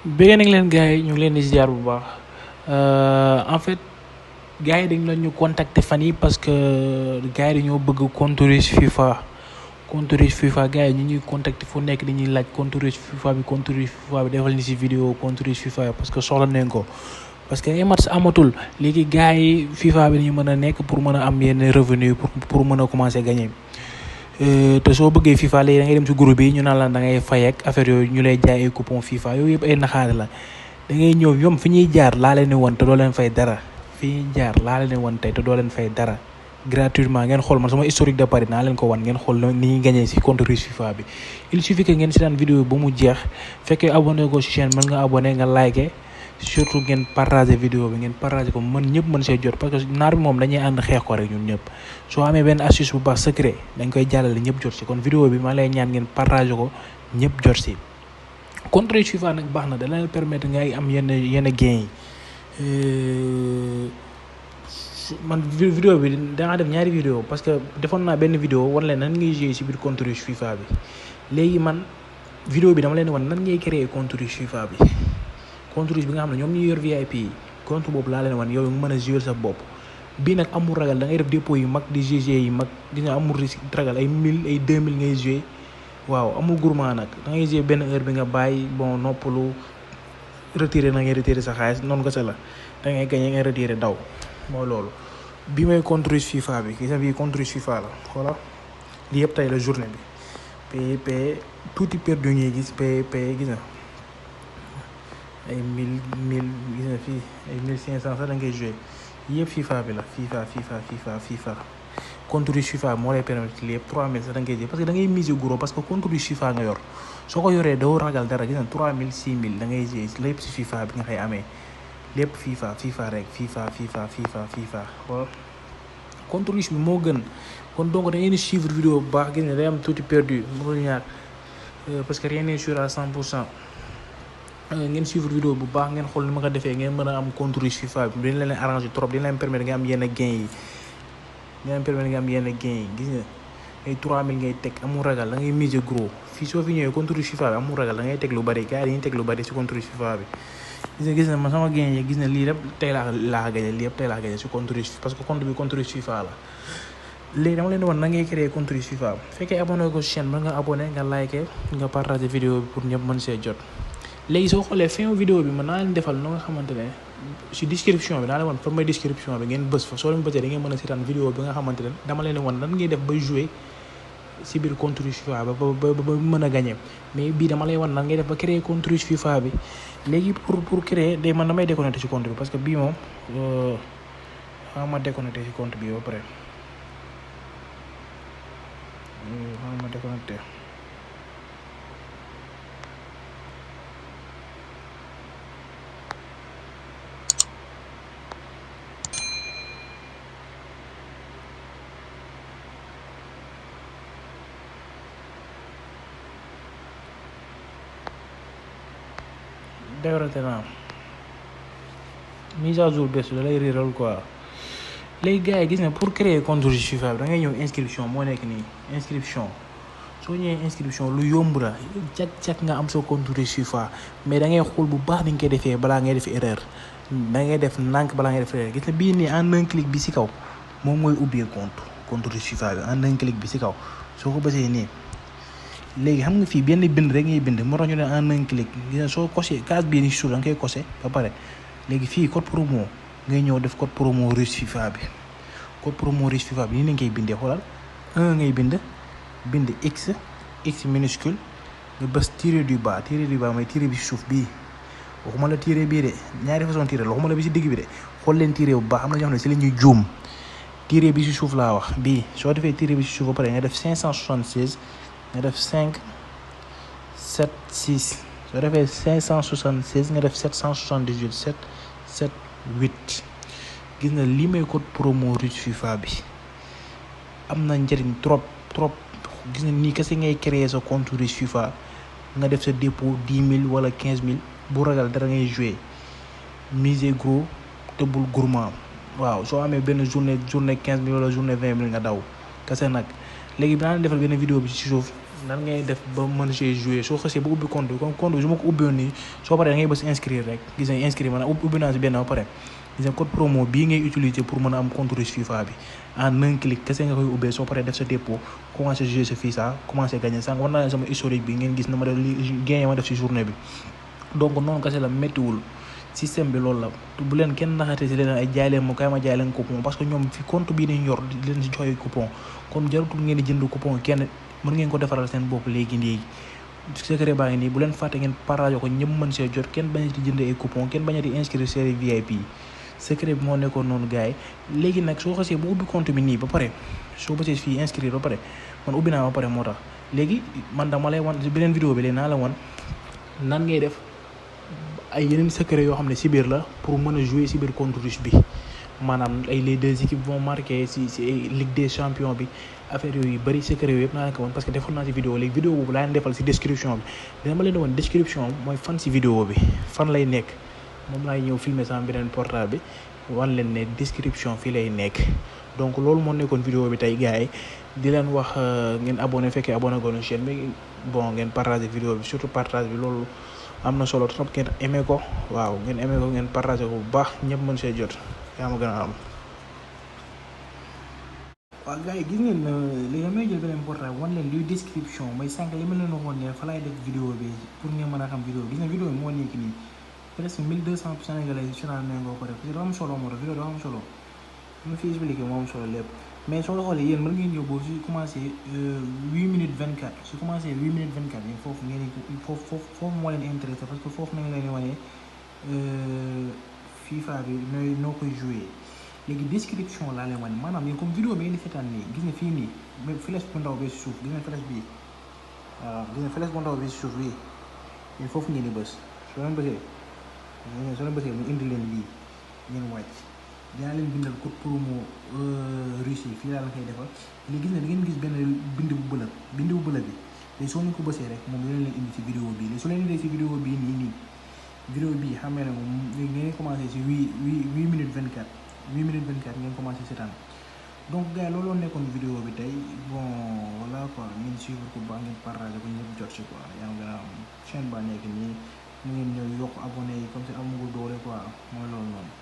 bëgg nañ leen gars yi ñu ngi leen di ziar bu baax en fait gars yi dañ la ñu contacter fan yi parce que gars yi dañoo bëgg contourage FIFA gars yi ñu ñuy contacter fu nekk dañuy laaj contourage FIFA bi defal ni si vidéo contourage FIFA parce que soxla nañ ko parce que ay match amatul léegi gars yi FIFA bi dañu mën a nekk pour mën a am yenn revenu pour mën a commencer gagner te soo bëggee FIFA léegi da ngay dem ci groupe yi ñu naan la da ngay fay ak affaire yooyu ñu lay jaay ay coupon FIFA yooyu yëpp ay naxaare la da ngay ñëw ñoom fi ñuy jaar laa leen di wan te doo leen fay dara fi ñuy jaar laa leen di wan tey te doo leen fay dara gratuitement ngeen xool man sama historique de Paris naa leen ko wan ngeen xool ni ñuy gagné ci compte russe FIFA bi il suffit que ngeen seetaan vidéo ba mu jeex fekkee abonné ko ci chaîne mën nga abonné nga liké surtout ngeen partager vidéo bi ngeen partager ko mën ñëpp mën see jot parce que naar bi moom dañuy ànd xeex ko rek ñun ñëpp soo amee benn astuce bu baax secret dañ koy jàllale ñëpp jot si kon vidéo bi maa lay ñaan ngeen partager ko ñëpp jot si contre FIFA nag baax na da leen permettre ngay am yenn gain yi man vidéo bi dangaa def ñaari vidéo parce que defoon naa benn vidéo wan leen nan ngay jouer si biir contre FIFA bi léegi man vidéo bi dama leen wan nan ngay créer contre FIFA bi compte bi nga xam ne ñoom ñu yor VIP yi compte boobu laa leen wan yow nga mën a jouer sa bopp bii nag amul ragal da ngay def dépôt yu mag di GG yi mag di nga amul risque ragal ay 1000 ay 2000 ngay jouer waaw amul gourmand nag da ngay jouer benn heure bi nga bàyyi bon noppalu retiré na ngay retiré sa xaalis noonu ko sa la da ngay gagné ngay retiré daw mooy loolu bi may contre FIFA bi gis nga bii contre FIFA la voilà lii yëpp tey la journée bi pay tuuti perdu ngay gis pay gis na ay 1000 gis nga fii ay 1500 sax da ngay joué yëpp FIFA bi la FIFA compte FIFA moo lay permettre lii yëpp 3000 sax da ngay joué parce que da ngay miser gros parce que compte FIFA nga yor soo ko yoree doo ragal dara gis nga 3000 6000 da ngay joué lépp si FIFA bi nga xëy amee lépp FIFA rek FIFA voilà compte bi moo gën kon donc da ngeen di suivre vidéo bu baax gis nga day am tuuti perdu mënul ñàkk parce que rien n'est sûr à 100%. ngeen suivre vidéo bu baax ngeen xool ni ma ko defee ngeen mën a am compte FIFA bi dina leen arrangé trop dina leen permettre nga am yenn gain yi gis nga ay 3000 ngay teg amul ragal da ngay miser gros fii soo fi ñëwee compte FIFA bi amul ragal da ngay teg lu bari gars yi dañuy teg lu bari si compte FIFA bi gis na man sama gain yi gis na lii lépp tey laa gagné lii yëpp tey laa gagné si compte parce que compte bi compte FIFA la léegi dama leen di wan na ngay créer compte FIFA fekkee abonné ko chaîne mën nga abonné nga liké nga partager vidéo bi pour ñëpp mën see jot léegi soo xoolee fin vidéo bi mën naa leen defal no nga xamante ne si description bi naa leen wan premier description bi ngeen bës fa soo leen bësee da ngeen mën a seetaan vidéo bi nga xamante ne dama leen wan nan ngay def ba jouer si biir compte FIFA ba mën a gagner mais bii dama lay wan nan ngay def ba créer compte FIFA bi léegi pour créer day man damay déconnecté si compte bi parce que bii moom ma déconnecté si compte bi ba pare ma déconnecté déwénate naa mise à jour bés da lay réeral quoi léegi gars yi gis nga pour créer compte FIFA bi da ngay ñëw inscription moo nekk nii inscription soo ñëwee inscription lu yomb la cak nga am sa compte FIFA mais da ngay xool bu baax ni nga koy defee balaa ngay def erreur da ngay def ndànk balaa ngay def erreur gis nga bii nii en un clic bi si kaw moom mooy ubbee compte FIFA bi en un clic bi si kaw soo ko bësee nii. léegi xam nga fii benn bind rek ngay bind moo tax ñu ne en un clic soo cosé case bii ni suuf da nga koy cosé ba pare léegi fii code promo ngay ñëw def code promo russe FIFA bi nii lañ koy bindee xoolal 1 ngay bind x minuscule nga bës tiré du bas mooy tiré bi si suuf bii waxuma la tiré bii de ñaari façon tiré la waxuma la bi si digg bi de xool leen tiré bu baax am na ñoo xam ne si la ñuy juum tiré bi si suuf laa wax bii soo defee tiré bi si suuf ba pare nga def 576 nga def 5 7 6 soo defee 576 nga def 778 7 7 8 gis nga lii may code promo russe FIFA bi am na njëriñ trop gis nga nii kese ngay créer sa compte russe FIFA nga def sa dépôt 10 000 wala 15 000 bu ragal dara ngay jouer miser gros te bul gourmand waaw soo amee benn journée 15 000 wala journée 20 000 nga daw kese nag léegi bi naa leen defal benn vidéo bi ci suuf nan ngay def ba mën see jouer soo xasee ba ubbi compte comme compte bi su ma ko ubbiwoon nii soo paree da ngay bës inscrire rek gis nga inscrire maanaam ubbi naa si benn ba pare gis nga code promo bii ngay utiliser pour mën a am compte russe FIFA bi en un clic kese nga koy ubbee soo paree def sa dépôt commencé jouer sa FIFA commencé gagner sànq war naa leen sama historique bi ngeen gis na ma def li gain ma def si journée bi donc noonu kese la méttiwul système bi loolu la bu leen kenn naxate si leen ay jaay leen ma kay ma jaay leen coupon parce que ñoom fi compte bii dañ yor di leen si joxe coupon kon jarutul ngeen di jënd coupon kenn mën ngeen ko defaral seen bopp léegi secret baa ngi nii bu leen fàtte ngeen partage ko ñëpp mën see jot kenn bañati jënd ay coupon kenn bañati inscrire série VIP secret bi moo nekkoon noonu gars yi léegi nag soo xasee bu ubbi compte bi nii ba pare soo bësee fii inscrire ba pare man ubbi naa ba pare moo tax léegi man dama lay wan beneen vidéo bi léegi naa la wan nan ngay def ay yeneen secret yoo xam ne si biir la pour mën a jouer si biir compte russe bi maanaam ay les deux équipes vont marquer si Ligue des champions bi affaire yooyu bëri secret yooyu yëpp naa leen ko woon parce que defoon naa si vidéo léegi vidéo boobu laa leen defal si description bi dama leen di woon description mooy fan si vidéo bi fan lay nekk moom laay ñëw filmer sama beneen portable bi wan leen ne description fii lay nekk donc loolu moo nekkoon vidéo bi tey gars yi di leen wax ngeen abonné fekkee abonné goonu chaîne bi bon ngeen partager vidéo bi surtout partage bi loolu am na solo trop ngeen aimé ko waaw ngeen aimé ko ngeen partager ko bu baax ñëpp mën see jot yaa ma gën a am. waaw gars yi gis ngeen léegi damay jël beneen portable wan leen luy description mooy sànq li ma leen waxoon ne fa laay def vidéo bi pour ngeen mën a xam vidéo gis nga vidéo bi moo nekk nii presque 1200 Sénégalais yi sonal nañ ko rek dafa am solo moo tax vidéo dafa am solo ma fi expliqué moo am solo lépp mais soo ko xoolee yéen mën ngeen ñëw boobu su commencé 8 minutes 24 su commencé 8 minutes 24 yéen foofu ngeen foofu moo leen intéressé parce que foofu nañ leen wane FIFA bi noo koy joué léegi description laa leen wane maanaam yéen comme vidéo bi ngeen di seetaan nii gis nga fii nii flèche bu ndaw bi si suuf gis nga flèche bii waaw gis nga flèche bu ndaw bi si suuf bii yéen foofu ngeen di bës soo leen bësee mu indi leen lii ngeen wàcc dinaa leen bindal code promo Russie fii laa la koy defal léegi gis nga da ngeen gis benn bind bu bëla bi léegi soo leen ko bësee rek moom dina leen indi ci vidéo bii léegi soo leen indee ci vidéo bii nii vidéo bii xam ne moom léegi ngeen commencé ci 8 minutes 24 ngeen commencé seetaan donc gars yi looloo nekkoon vidéo bi tey bon voilà quoi ngeen suivre ko ba ngeen partagé ko ñëpp jot ci quoi yaa ngi gën a am chaîne ba nekk nii mu ngeen ñëw yokk abonné yi comme ça amagul doole quoi mooy loolu noonu